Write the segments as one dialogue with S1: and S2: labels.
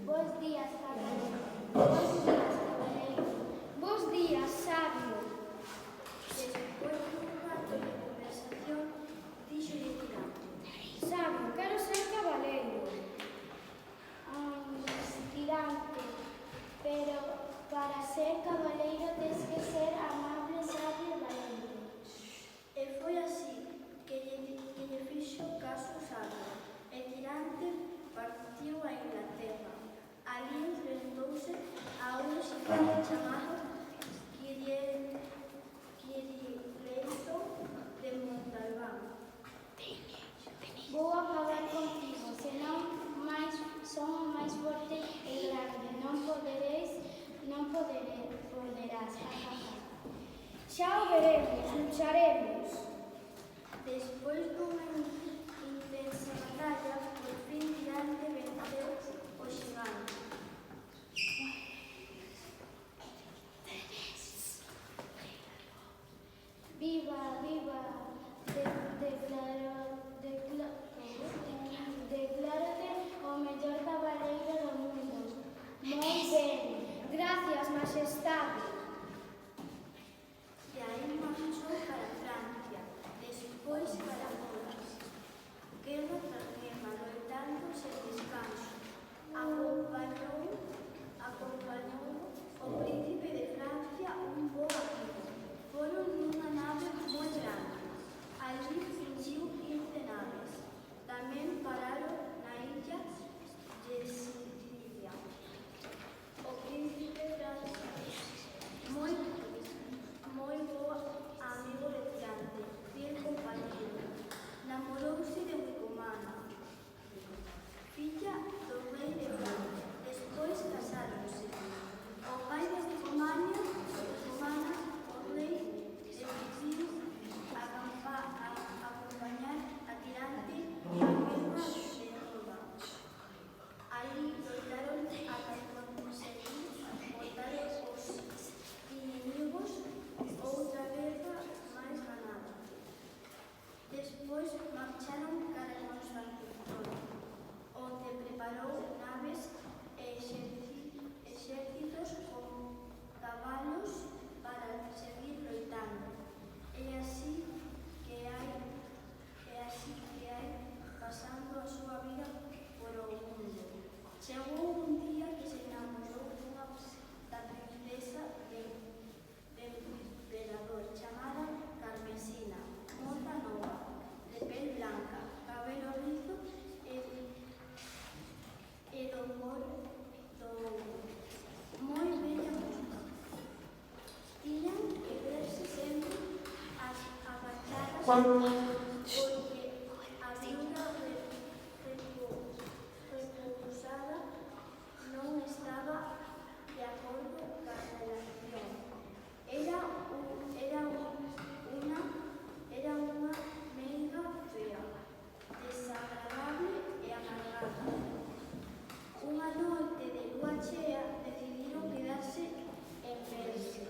S1: Bos días, cabaleiro. Bos días, cabaleiro. Bos días, sabio.
S2: Despois dun rato de conversación, díxolle Tirante:
S1: Sabio, quero ser cabaleiro. Tirante, pero para ser cabaleiro tes que ser amable, sabio e valente.
S2: E foi así que lle fixo caso Sabio, e Tirante partiu a Inglaterra. Alí enfrentouse a un xigante chamado Quirileito de Montalbán.
S1: Vou acabar contigo, senón son o máis forte e grande, non poderás, jajaja. Xa o veremos, lucharemos.
S2: Despois dunha intensa batalla, por fin Tirante venceu o xigante.
S1: Viva, viva, declárate o mellor cabaleiro do mundo. Moi ben, gracias, majestade.
S2: De aí marchou para Francia, despois para Molas. Guerra tras guerra, loitando sen descanso. Acompañou o príncipe de Francia un bo amigo. Foron nunha nave moi grande. Allí fingiu 15 naves. Tamén pararon na illa de Sicilia. O príncipe francés, moi bo amigo de Tirante, fiel compañero, namorouse de Wicomana, filla do rei de Francia. Despois casáronse. O pai de Wicomana, o rei, decidiu acompañar a Tirante na guerra de Riva. Alí loitaron ata conseguir botar os inimigos. Outra guerra máis ganada. Despois marcharon cara a Constantinople, onde preparou naves e exércitos con cabalos para seguir loitando. E así que hai pasando a súa vida por o mundo. Chegou un día que se enamorou da princesa del emperador chamada Carmesina, moza nova, de pel blanca, cabelo rizo e do cor do ouro. Moi bella moza. Tiñan que verse sempre as agachadas porque a viuda repousada non estaba de acordo ca relación. Era unha meiga fea, desagradable e amargada. Unha noite de lúa chea decidiron quedarse en verse.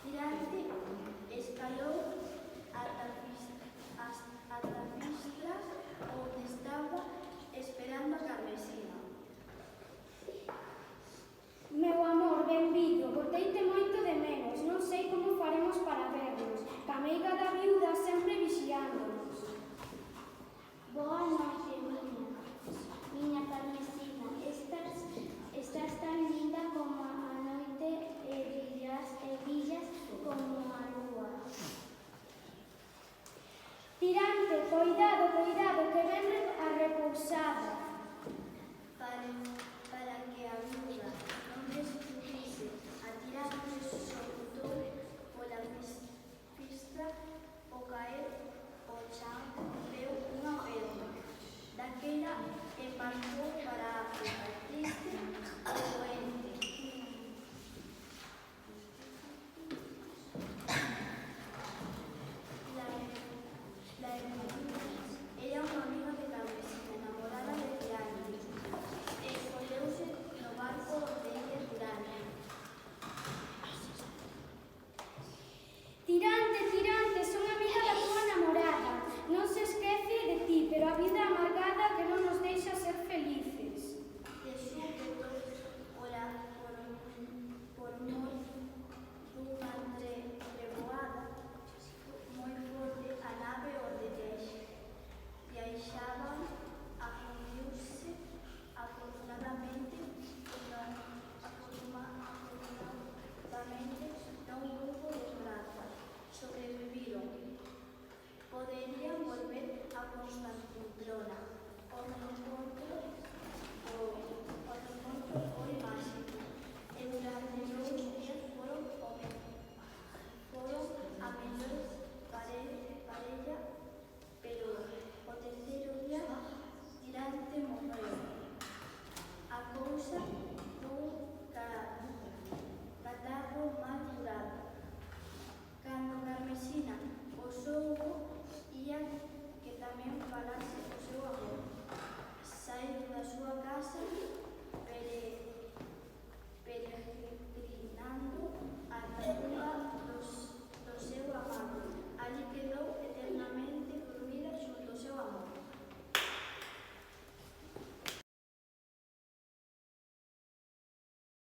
S2: Tirante escalou ata Fistra, onde estaba esperando a Carmesina.
S1: Meu amor, benvido, boteite moito de menos, non sei como faremos para vernos. Cameiga da viuda sempre vixiándonos. Boa noite, miña Carmesina. Estás tan linda como a noite e brillas como a lúa. Tirante, coidado, que ven a repousada.
S2: Para que a viuda non descubrise a Tirante, soltou pola Fistra. Ao caer o chan veu unha pedra. Daquela embarcou para África, triste e doente. La Hermidina era unha amiga de Carmesina, enamorada de Tirante, e escolleuse no barco de ella Tirante.
S1: Tirante,